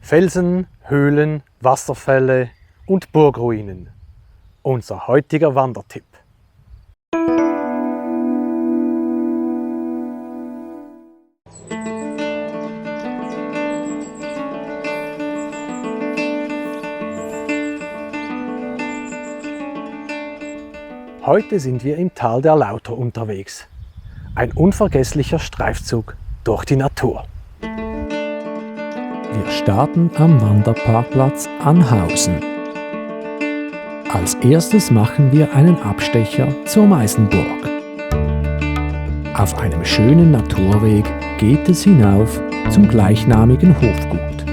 Felsen, Höhlen, Wasserfälle und Burgruinen. Unser heutiger Wandertipp. Heute sind wir im Tal der Lauter unterwegs. Ein unvergesslicher Streifzug durch die Natur. Wir starten am Wanderparkplatz Anhausen. Als erstes machen wir einen Abstecher zur Meisenburg. Auf einem schönen Naturweg geht es hinauf zum gleichnamigen Hofgut.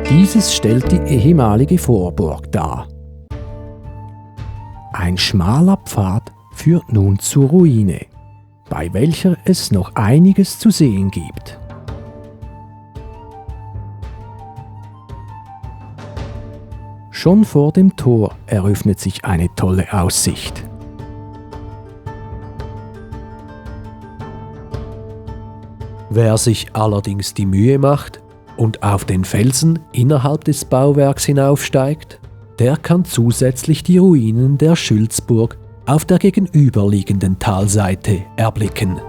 Dieses stellt die ehemalige Vorburg dar. Ein schmaler Pfad führt nun zur Ruine, bei welcher es noch einiges zu sehen gibt. Schon vor dem Tor eröffnet sich eine tolle Aussicht. Wer sich allerdings die Mühe macht und auf den Felsen innerhalb des Bauwerks hinaufsteigt, der kann zusätzlich die Ruinen der Schülzburg auf der gegenüberliegenden Talseite erblicken.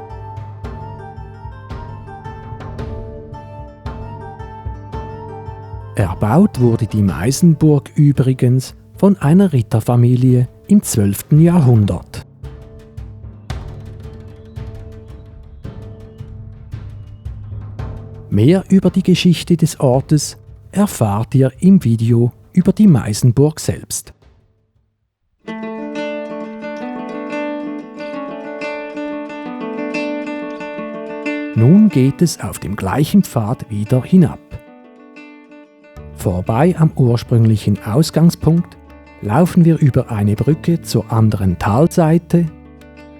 Erbaut wurde die Meisenburg übrigens von einer Ritterfamilie im 12. Jahrhundert. Mehr über die Geschichte des Ortes erfahrt ihr im Video über die Meisenburg selbst. Nun geht es auf dem gleichen Pfad wieder hinab. Vorbei am ursprünglichen Ausgangspunkt laufen wir über eine Brücke zur anderen Talseite,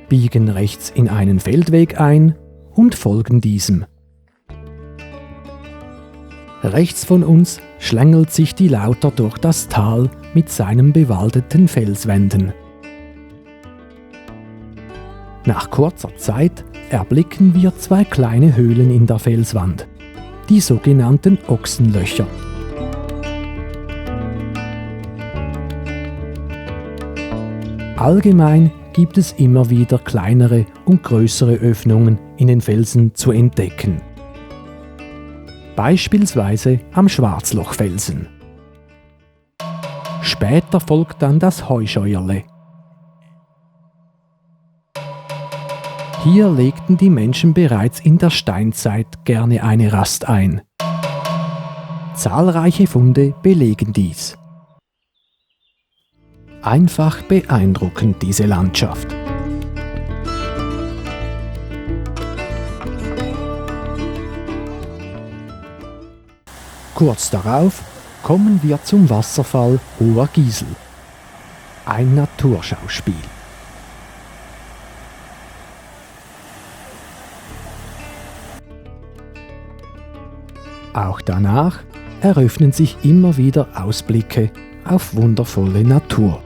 biegen rechts in einen Feldweg ein und folgen diesem. Rechts von uns schlängelt sich die Lauter durch das Tal mit seinen bewaldeten Felswänden. Nach kurzer Zeit erblicken wir zwei kleine Höhlen in der Felswand, die sogenannten Ochsenlöcher. Allgemein gibt es immer wieder kleinere und größere Öffnungen in den Felsen zu entdecken. Beispielsweise am Schwarzlochfelsen. Später folgt dann das Heuscheuerle. Hier legten die Menschen bereits in der Steinzeit gerne eine Rast ein. Zahlreiche Funde belegen dies. Einfach beeindruckend diese Landschaft. Kurz darauf kommen wir zum Wasserfall Hoher Giesel. Ein Naturschauspiel. Auch danach eröffnen sich immer wieder Ausblicke auf wundervolle Natur.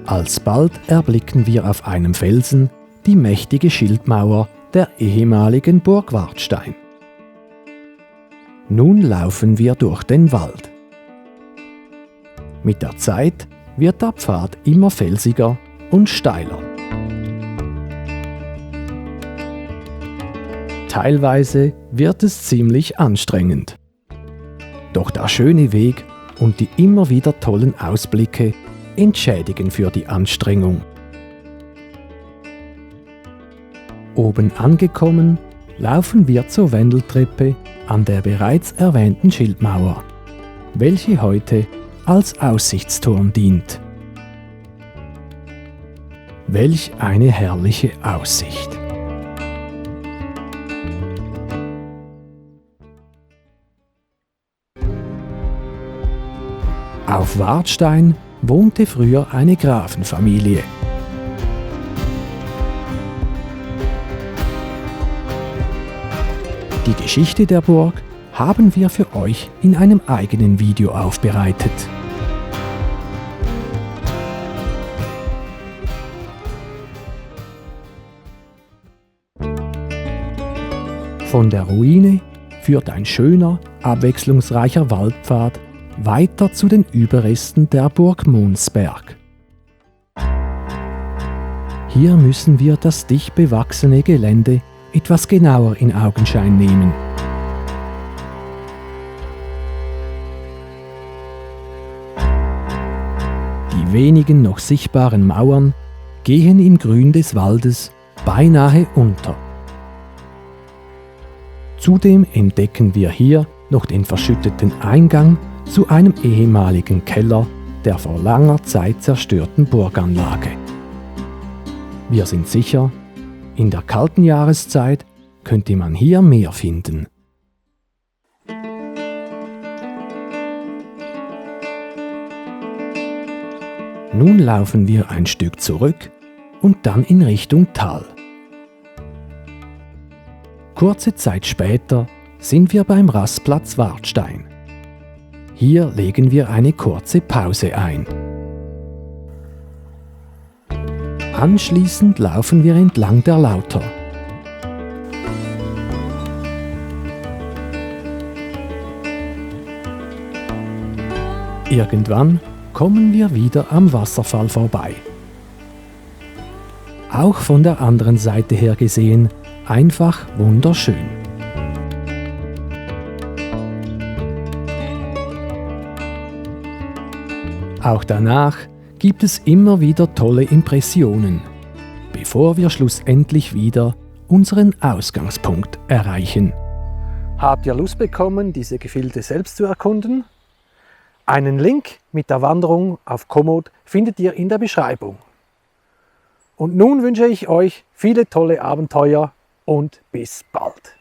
Alsbald erblicken wir auf einem Felsen die mächtige Schildmauer der ehemaligen Burg Wartstein. Nun laufen wir durch den Wald. Mit der Zeit wird der Pfad immer felsiger und steiler. Teilweise wird es ziemlich anstrengend. Doch der schöne Weg und die immer wieder tollen Ausblicke entschädigen für die Anstrengung. Oben angekommen, laufen wir zur Wendeltreppe an der bereits erwähnten Schildmauer, welche heute als Aussichtsturm dient. Welch eine herrliche Aussicht! Auf Wartstein wohnte früher eine Grafenfamilie. Die Geschichte der Burg haben wir für euch in einem eigenen Video aufbereitet. Von der Ruine führt ein schöner, abwechslungsreicher Waldpfad weiter zu den Überresten der Burg Monsberg. Hier müssen wir das dicht bewachsene Gelände etwas genauer in Augenschein nehmen. Die wenigen noch sichtbaren Mauern gehen im Grün des Waldes beinahe unter. Zudem entdecken wir hier noch den verschütteten Eingang zu einem ehemaligen Keller der vor langer Zeit zerstörten Burganlage. Wir sind sicher, in der kalten Jahreszeit könnte man hier mehr finden. Nun laufen wir ein Stück zurück und dann in Richtung Tal. Kurze Zeit später sind wir beim Rastplatz Wartstein. Hier legen wir eine kurze Pause ein. Anschließend laufen wir entlang der Lauter. Irgendwann kommen wir wieder am Wasserfall vorbei. Auch von der anderen Seite her gesehen, einfach wunderschön. Auch danach gibt es immer wieder tolle Impressionen, bevor wir schlussendlich wieder unseren Ausgangspunkt erreichen. Habt ihr Lust bekommen, diese Gefilde selbst zu erkunden? Einen Link mit der Wanderung auf Komoot findet ihr in der Beschreibung. Und nun wünsche ich euch viele tolle Abenteuer und bis bald.